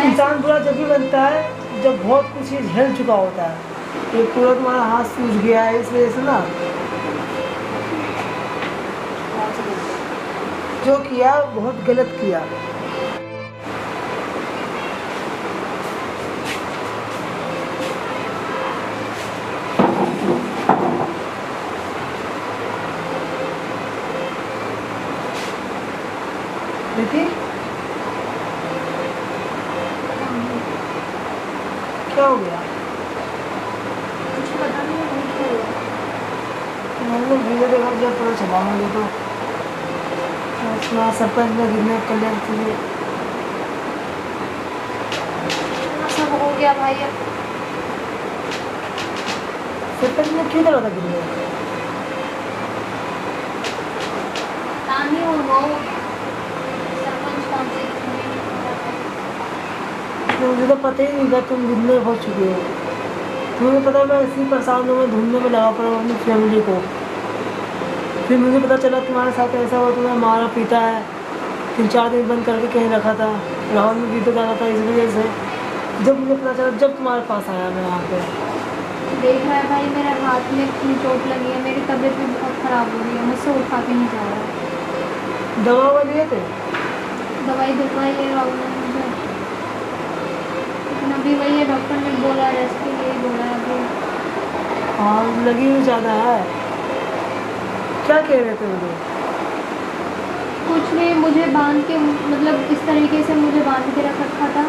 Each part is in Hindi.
इंसान बुरा जब भी बनता है जब बहुत कुछ चीज़ झेल चुका होता है। ये पूरा तुम्हारा हाथ सूज गया है, इस वजह से ना जो किया बहुत गलत किया। देखिए क्या हो गया? कुछ पता नहीं है क्या हुआ। मैंने वीडियो देखा जब थोड़ा चला मुझे तो सरपंच ने गिरने क्लियर किए। सब हो गया भाई। अब सरपंच ने क्यों करा था गिरने? तानी हो वो सरपंच कौन से मुझे तो पता ही नहीं था तुम गिरने हो चुके हो। तुम्हें पता है मैं इसी परेशान हूँ, मैं ढूंढने में लगा पड़ा हूँ अपनी फैमिली को। फिर मुझे पता चला तुम्हारे साथ ऐसा हुआ, तुम्हें मारा पीटा है, 3-4 दिन बंद करके कहीं रखा था, राहुल में वीडियो डाला था। इस वजह से जब मुझे पता चला, जब तुम्हारे पास आया मैं वहाँ पे। देख रहा है भाई, मेरे हाथ में इतनी चोट लगी है, मेरी तबीयत भी बहुत ख़राब हो रही है, मुझसे उठा के नहीं जा रहा है। दवा ववा लिए थे? दवाई दिलवाई है राहुल ने मुझे, लेकिन अभी वही है, डॉक्टर ने बोला रेस्ट के लिए बोला है अभी। हाँ लगी हुई ज़्यादा है। क्या कह रहे थे वो लोग? कुछ नहीं, मुझे बांध के मतलब इस तरीके से मुझे बांध के रख रखा था,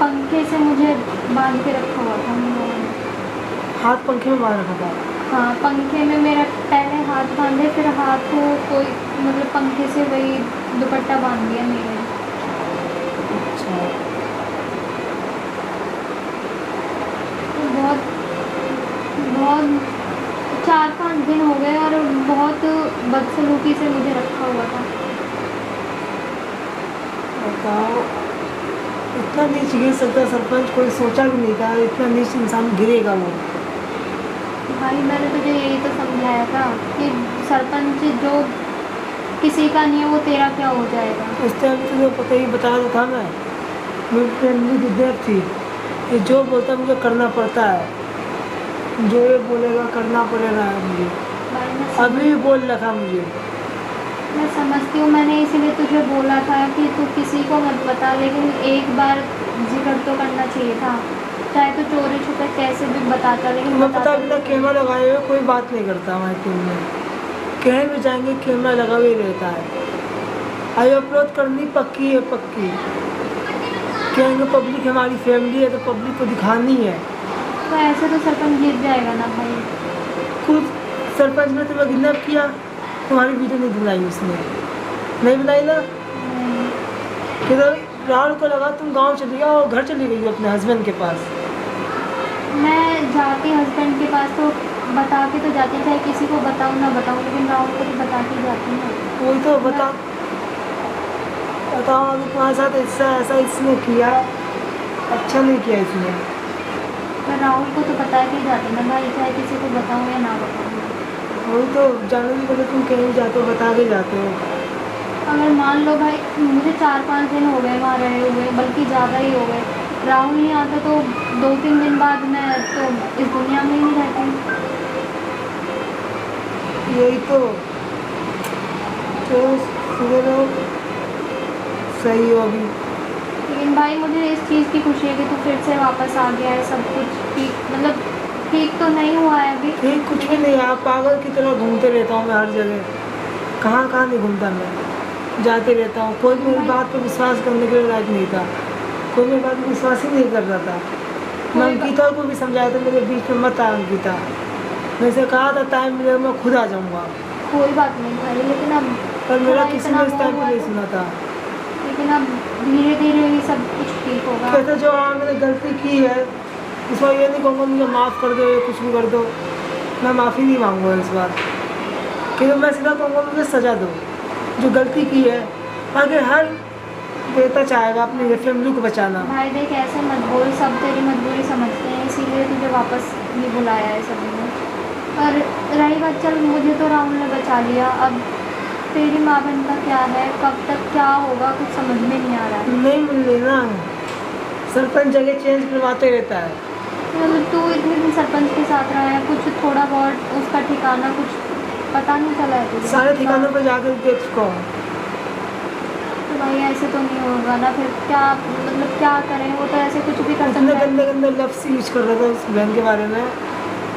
पंखे से मुझे बांध के रखा हुआ था उन लोगों ने। हाथ पंखे में मार रखा था? हाँ, पंखे में मेरा पहले हाथ बांधे, फिर हाथ को कोई मतलब पंखे से वही दुपट्टा बांध दिया मेरे। अच्छा। बहुत बहुत 4-5 दिन हो गए और बहुत बदसलूकी से मुझे रखा हुआ था। बताओ, इतना नीच गिर सकता सरपंच, कोई सोचा भी नहीं था इतना नीच इंसान गिरेगा वो। भाई मैंने तुझे यही तो समझाया था कि सरपंच जो किसी का नहीं है वो तेरा क्या हो जाएगा। उस टाइम तुझे पता ही बताया तो था मैं, मेरी फैमिली विद्यार्थ थी। ये जो बोलता मुझे करना पड़ता है, जो ये बोलेगा करना पड़ेगा मुझे। भाई अभी भी बोल रखा मुझे। मैं समझती हूँ, मैंने इसीलिए तुझे बोला था कि तू किसी को मत बता, लेकिन एक बार जिक्र तो करना चाहिए था, चाहे तो चोरी छुपे कैसे भी बताता, लेकिन मैं पता बताता बिना कैमरा लगाए हुए कोई बात नहीं करता हमारे टीम में। कहीं भी जाएंगे कैमरा लगा हुआ ही रहता है। आई अपलोड करनी पक्की है, पक्की। कहेंगे पब्लिक हमारी फैमिली है तो पब्लिक को दिखानी है। तो ऐसे तो सरपंच जीत जाएगा ना भाई। खुद सरपंच ने तुम्हें किडनैप किया, तुम्हारी वीडियो नहीं बनाई उसने, नहीं बनाई ना? किधर राहुल को लगा तुम गांव चली गई और घर चली गई अपने हस्बैंड के पास। मैं जाती हस्बैंड के पास तो बता के तो जाती, चाहे किसी को बताऊँ ना बताऊँ, लेकिन राहुल को तो बता के जाती हूँ। वही तो बताओ अभी तुम्हारे साथ ऐसा इसने किया, अच्छा नहीं किया इसने। मैं राहुल को तो बता के जाती ना भाई, चाहे किसी को बताऊँ या ना बताऊँ। वही तो जाने भी पहले तुम कहीं जाते हो बता के जाते हो। अगर मान लो भाई मुझे 4-5 दिन हो गए वहाँ रहे हुए, बल्कि ज़्यादा ही हो गए, राहुल नहीं आता तो 2-3 दिन बाद मैं तो इस दुनिया में ही नहीं रहती। यही तो सुबह सही हो अभी। लेकिन भाई मुझे इस चीज़ की खुशी है कि तू फिर से वापस आ गया है, सब कुछ ठीक, मतलब ठीक तो नहीं हुआ है अभी। ठीक कुछ भी नहीं, आप पागल की तरह घूमते रहता हूँ मैं हर जगह। कहाँ कहाँ नहीं घूमता मैं, जाते रहता हूँ। कोई मेरी बात पर विश्वास करने के लिए लायक नहीं था, कोई मेरी बात पर विश्वास ही नहीं कर रहा था। मैं अंकिता को भी समझाया था मेरे बीच में मत आ अंकिता, मैं से कहा था टाइम मिलेगा मैं खुद आ जाऊँगा, कोई बात नहीं भाई, लेकिन अब पर मेरा थोड़ा किसी इतना ने इस टाइम वो पर हुआ नहीं तो- सुना था। लेकिन अब धीरे धीरे ही सब कुछ ठीक होगा। कहते जो हाँ मैंने गलती की है, इस बार ये नहीं कहूँगा मुझे माफ़ कर दो या कुछ भी कर दो, मैं माफ़ी नहीं मांगूंगा इस बार। क्योंकि मैं सीधा कहूँगा मुझे सज़ा दो, जो गलती की है। आगे हर बेटा चाहेगा अपनी फैमिली को बचाना। भाई देख ऐसे मत बोल, सब तेरी मजबूरी समझते हैं, इसीलिए तुझे वापस भी बुलाया है सभी ने। और रही बात, चल मुझे तो राहुल ने बचा लिया, अब तेरी माँ बहन का क्या है, कब तक क्या होगा कुछ समझ में नहीं आ रहा है। नहीं मिल रही ना, सरपंच जगह चेंज करवाते रहता है। मतलब तू इतने दिन सरपंच के साथ रहा है, कुछ थोड़ा बहुत उसका ठिकाना कुछ पता नहीं चला है तुझे? सारे ठिकानों पर जाकर देख चुका हूँ। तो भाई ऐसे तो नहीं होगा ना, फिर क्या मतलब क्या करें, वो तो ऐसे कुछ भी कर कितने सकता है। गंदे गंदे लफ्ज़ यूज कर रहा था उस बहन के बारे में,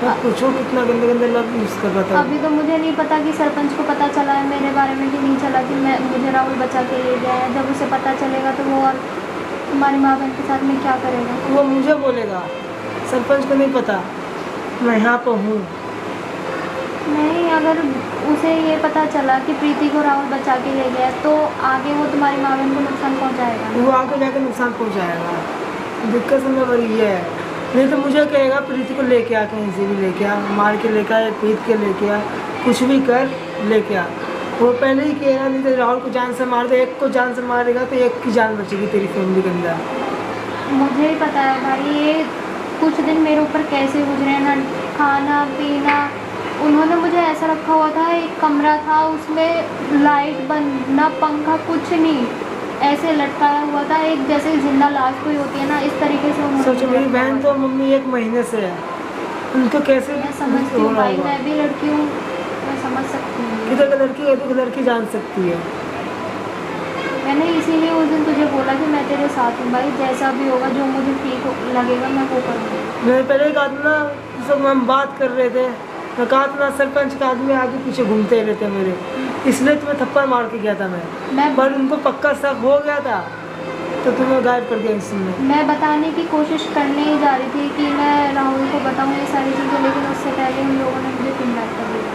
मैं पूछो कितना गंदे गंदे लफ्ज़ यूज कर रहा था। अभी तो मुझे नहीं पता कि सरपंच को पता चला है मेरे बारे में कि नहीं चला, कि मैं मुझे राहुल बचा के ले गया है। जब उसे पता चलेगा तो वो और तुम्हारी माँ बहन के साथ में क्या करेगा? वो मुझे बोलेगा, सरपंच को नहीं पता मैं यहाँ पर हूँ। नहीं, अगर उसे ये पता चला कि प्रीति को राहुल बचा के ले गया तो आगे वो तुम्हारी माँ बहन को नुकसान पहुँचाएगा। वो आगे जाकर नुकसान पहुँचाएगा। दिक्कत समय बड़ी ये है, नहीं तो मुझे कहेगा प्रीति को लेके आ, कहीं से भी लेके आ, मार के लेके आ या पीट के लेके आ, कुछ भी कर लेके आ। वो पहले ही कहेगा, नहीं तो राहुल को जान से मार दे, एक को जान से मारेगा तो एक की जान बचेगी तेरी फैमिली के अंदर। मुझे ही पता है भाई, ये कुछ दिन मेरे ऊपर कैसे गुजरे हैं ना, खाना पीना। उन्होंने मुझे ऐसा रखा हुआ था, एक कमरा था उसमें लाइट बंद, ना पंखा, कुछ नहीं, ऐसे लटकाया हुआ था, एक जैसे जिंदा लाश कोई होती है ना, इस तरीके से उन्होंने सोचो मुझे मेरी रखा बहन हुआ तो था। मम्मी 1 महीने से है, उनको कैसे मैं समझती हो हूँ रहा भाई, होगा। मैं भी लड़की हूँ, मैं समझ सकती हूँ। किधर का लड़की है तो लड़की जान सकती है। मैंने इसीलिए उस दिन तुझे बोला कि मैं तेरे साथ हूँ भाई, जैसा भी होगा जो मुझे ठीक लगेगा मैं वो करूँगी। मैंने पहले कहा था ना, सब हम बात कर रहे थे, मैं कहा था ना सरपंच का आदमी आगे पीछे घूमते रहते मेरे, इसलिए तुम्हें थप्पड़ मार के गया था मैं पर उनको पक्का शक हो गया था तो तुम्हें गायब कर दिया इसने। मैं बताने की कोशिश करने ही जा रही थी कि मैं राहुल को बताऊँ ये सारी चीज़ें, लेकिन उससे पहले उन लोगों ने मुझे किडनैप कर दिया।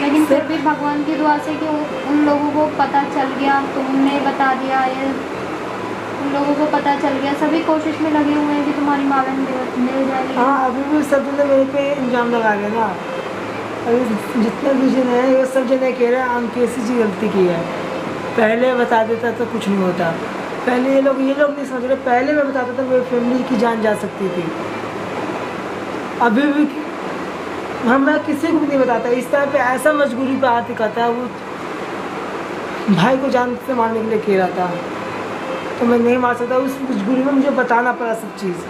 लेकिन फिर भी भगवान की दुआ से कि उन लोगों को पता चल गया, तुमने बता दिया, ये उन लोगों को पता चल गया, सभी कोशिश में लगे हुए हैं कि तुम्हारी माँ बहन मिल जाएगी। हाँ, अभी भी सब जने मेरे पे इल्ज़ाम लगा रहे ना, अभी जितने भी जने हैं वो सब जने कह रहे हैं अंकित की गलती की है, पहले बता देता तो कुछ नहीं होता। पहले ये लोग नहीं समझ रहे, पहले मैं बताता था मेरी फैमिली की जान जा सकती थी। अभी भी हम मैं किसी को भी नहीं बताता, इस टाइम पे ऐसा मजबूरी पे हाथ दिखाता है, वो भाई को जान से मारने के लिए कह रहा था तो मैं नहीं मार सकता, उस मजबूरी में मुझे बताना पड़ा सब चीज़,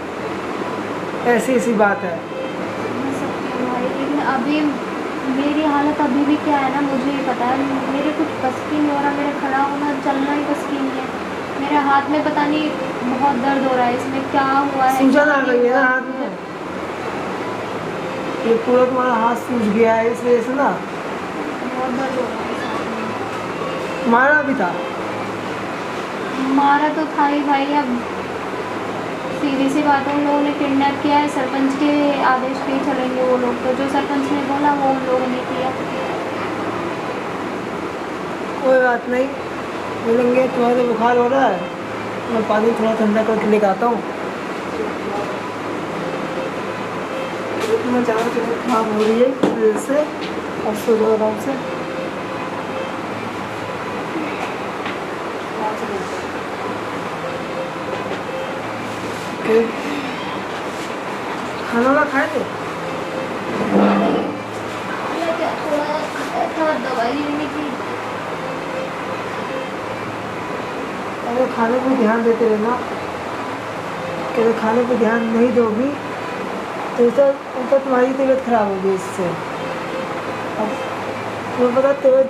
ऐसी बात है। समझ सकती हूँ भाई, लेकिन अभी मेरी हालत अभी भी क्या है ना, मुझे ही पता है, मेरे कुछ बस की नहीं हो रहा, मेरे खड़ा होना चलना ही बस की नहीं है, मेरे हाथ में पता नहीं बहुत दर्द हो रहा है, इसमें क्या हुआ है, सूजन आ क्या गई है ना हुआ हाथ में, ये पूरा तुम्हारा हाथ सूज गया है इस वजह से ना, बहुत दर्द हो रहा है इस हाथ में। मारा भी था। मारा तो था ही भाई, अब सीधी सी बात है, उन लोगों ने किडनैप किया है, सरपंच के आदेश पे ही चलेंगे वो लोग, तो जो सरपंच ने बोला वो उन लोगों ने किया। कोई बात नहीं, मिलेंगे। तुम्हारे बुखार हो रहा है, मैं पानी थोड़ा ठंडा करके लेकर आता हूँ। मैं ज़्यादा तबीयत खराब हो रही है इस वजह से, और सो जाओ आराम से। खाना वाना खाए थे? थोड़ा दवाई लेने की। अरे खाने पे ध्यान देते रहना, अगर खाने पे ध्यान नहीं दोगी तो उल्टा तुम्हारी तबीयत खराब होगी इससे। अब तुम्हें पता तबीयत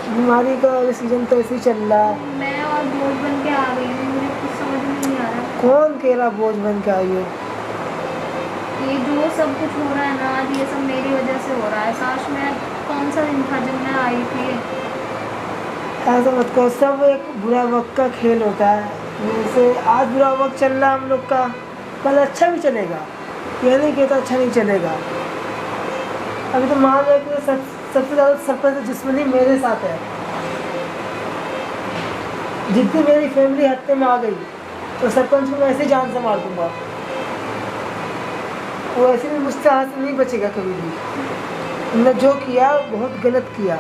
बीमारी का सीजन तो ऐसे ही चल रहा है। मैं और बोझ बन के आ गई हूँ, मुझे कुछ समझ में नहीं आ रहा। कौन कह रहा बोझ बन के आई हो? ये जो सब कुछ हो रहा है ना आज, ये सब मेरी वजह से हो रहा है। काश मैं कौन सा दिन था जब मैं आई थी। ऐसा मत कहो, सब एक बुरा वक्त का खेल होता है। जैसे आज बुरा वक्त चल रहा है हम लोग का, कल अच्छा भी चलेगा, ये नहीं कहता अच्छा नहीं चलेगा। अभी तो मान लो कि सबसे ज़्यादा सरपंच दुश्मनी मेरे साथ है। जितनी मेरी फैमिली हत्या में आ गई तो सरपंच को मैं ऐसे जान से मार दूंगा, वो ऐसे भी मुझसे हाथ से नहीं बचेगा कभी भी। हमने जो किया बहुत गलत किया।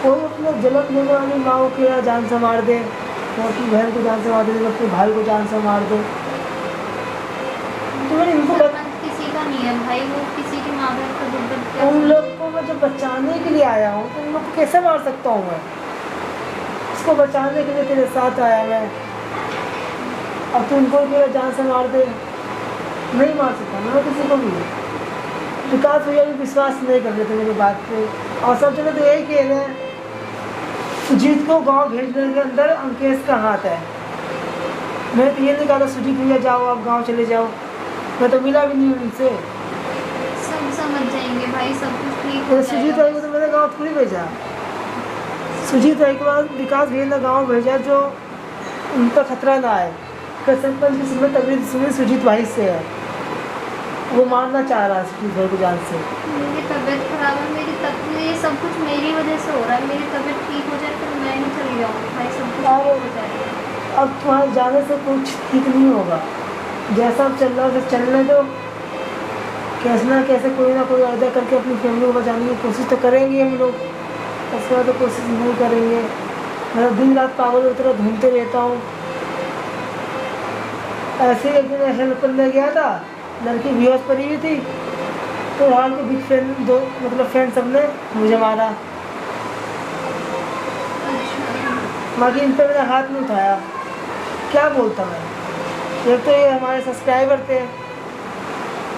कोई अपने जन्म लेने वाली माँ को जान से मार दे, वो अपनी बहन को जान से मार दे, अपने भाई को जान से मार दे, तो मैंने इनको किसी का नहीं है भाई, वो किसी की माँ बहन का दुर्गत। उन लोग को मैं जब बचाने के लिए आया हूँ तो उन लोग को कैसे मार सकता हूँ मैं? उसको बचाने के लिए तेरे साथ आया मैं, अब तू उनको मेरा जान से मार दे। नहीं मार सकता मैं किसी को भी। विकास भैया भी विश्वास नहीं कर रहे थे मेरी बात पे, और सब जगह तो यही कह रहे हैं सुजीत को गांव भेजने के अंदर अंकेश का हाथ है। मैं तो ये नहीं कहा था सुजीत भैया जाओ आप गांव चले जाओ, मैं तो मिला भी नहीं उनसे। सब समझ जाएंगे भाई, सब कुछ ठीक तो हो सुजीत जाएगा। भाई को तो मैंने गाँव थोड़ी भेजा। सुजीत भाई के बाद विकास भैया ने गाँव भेजा जो उनका खतरा ना आए। सरपंच की सुबह तबीयत सुनी सुजीत भाई से है, वो मारना चाह रहा है सुजीत भाई को जान से। मेरी तबीयत खराब है, ये सब कुछ मेरी वजह से हो रहा है। मेरी तबीयत ठीक हो जाए फिर मैं ही चली जाऊँगी भाई, सब कुछ ठीक हो जाएगा। अब तुम्हारे जाने से कुछ ठीक नहीं होगा, जैसा अब चल रहा है चलने दो। कैसे ना कैसे कोई ना कोई अदा करके अपनी फैमिली को बचाने की कोशिश तो करेंगे हम लोग, उसके बाद तो कोशिश नहीं करेंगे। मैं दिन रात पागल की तरह ढूंढते रहता हूँ। ऐसे ही एक दिन हेल्प करने गया था, लड़की बेहोश पड़ी हुई थी, तो वहाँ के बिग फ्रेंड दो मतलब फ्रेंड सब ने मुझे मारा। बाकी इन पर मैंने हाथ नहीं उठाया, क्या बोलता मैं। एक तो ये हमारे सब्सक्राइबर थे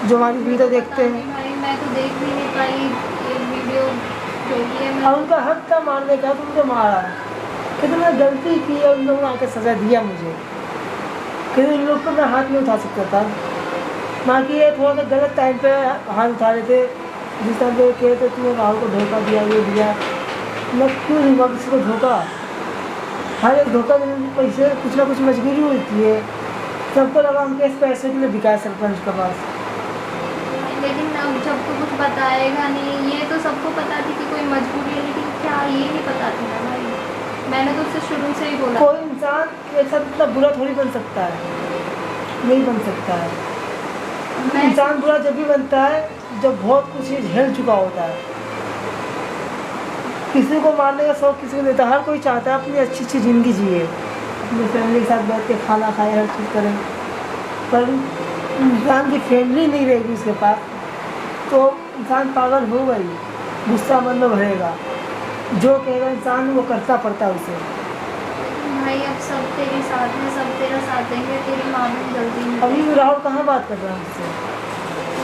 जो हमारी वीडियो देखते हैं, भाई मैं तो देख भी नहीं पाई ये वीडियो जो भी है। और उनका हक था मारने का, तो मुझे मारा कि तुमने गलती की और उन लोगों ने आके सज़ा दिया मुझे, कि उन लोग को मैं हाथ नहीं उठा सकता था। बाकी ये थोड़ा सा गलत टाइम पे हाथ उठा रहे थे, जिस टाइम पे कहे थे तुमने राहुल को धोखा दिया ये दिया। मैं क्यों दूँगा किसी को धोखा, हर एक धोखा देने के पैसे कुछ ना कुछ मजबूरी होती है। सबको लगा हम इस पैसे के लिए बिका सरपंच के पास। लेकिन अब जब तो कुछ बताएगा नहीं, ये तो सबको पता थी कि कोई मजबूरी है, लेकिन क्या ये नहीं पता था ना भाई। मैंने तो उससे शुरू से ही बोला कोई इंसान एक साथ इतना बुरा थोड़ी बन सकता है, नहीं बन सकता है। इंसान बुरा जब भी बनता है जब बहुत कुछ चीज़ झेल चुका होता है। किसी को मारने का शौक किसी को देता है, हर कोई चाहता है अपनी अच्छी अच्छी ज़िंदगी जिए, अपनी फैमिली के साथ बैठ के खाना खाए, हर चीज़ करें। पर इंसान की फैमिली नहीं रहेगी उसके पास तो इंसान पागल होगा ही, गुस्सा मन में भरेगा, जो कहेगा इंसान वो करता पड़ता है उसे। भाई अब सब तेरे साथ में, सब तेरा साथ देंगे, तेरी माँ भी गलती नहीं अभी भी राहुल कहाँ बात कर रहा है मुझसे।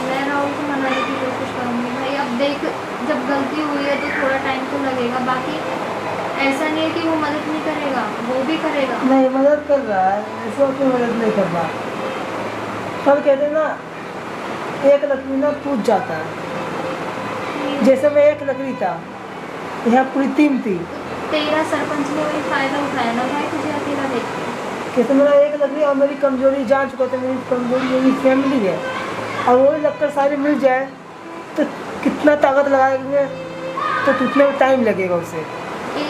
मैं राहुल को मनाने की कोशिश करूँगी भाई। अब देख जब गलती हुई है तो थोड़ा टाइम तो लगेगा, बाकी ऐसा नहीं है कि वो मदद नहीं करेगा, वो भी करेगा। नहीं मदद कर रहा है, ऐसा क्यों मदद नहीं कर रहा। सब कहते हैं ना एक लकड़ी ना टूट जाता है, जैसे मैं एक लकड़ी था, यहाँ पूरी टीम थी। तेरा सरपंच ने वही फायदा उठाया ना भाई, तुझे अकेला देख के। कैसे मेरा एक लकड़ी और मेरी कमजोरी जान चुका था, मेरी कमजोरी मेरी फैमिली है, और वो लक्कर सारी मिल जाए तो कितना ताकत लगाएंगे तो कितने टाइम लगेगा उसे।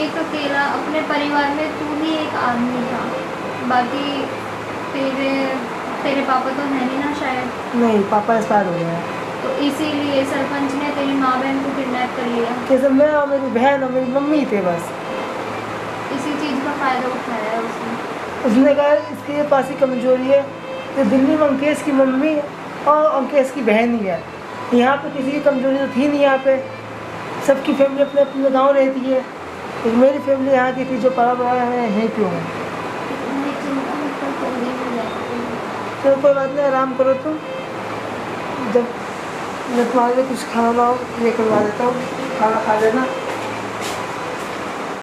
एक अकेला अपने परिवार में तू ही एक आदमी था, बाकी तेरे पापा तो है नहीं ना शायद। नहीं पापा एक्सपायर हो गया है, तो इसीलिए सरपंच ने तेरी माँ बहन को किडनैप कर लिया। कैसे मैं और मेरी बहन और मेरी मम्मी थे बस। इसी चीज़ का फ़ायदा उठाया है उसने। उसने कहा इसके पास ही कमजोरी है, तो दिल्ली में अंकेश की मम्मी और अंकेश की बहन ही है, यहाँ पे किसी की कमजोरी तो थी नहीं। यहाँ पे सबकी फैमिली अपने अपने गाँव रहती है, लेकिन मेरी फैमिली यहाँ की थी जो पड़ा पड़ा है यहीं क्यों है। चलो कोई बात नहीं, आराम करो तुम, जब मैं तुम्हारे लिए कुछ खाना ये करवा देता हूँ, खाना खा लेना।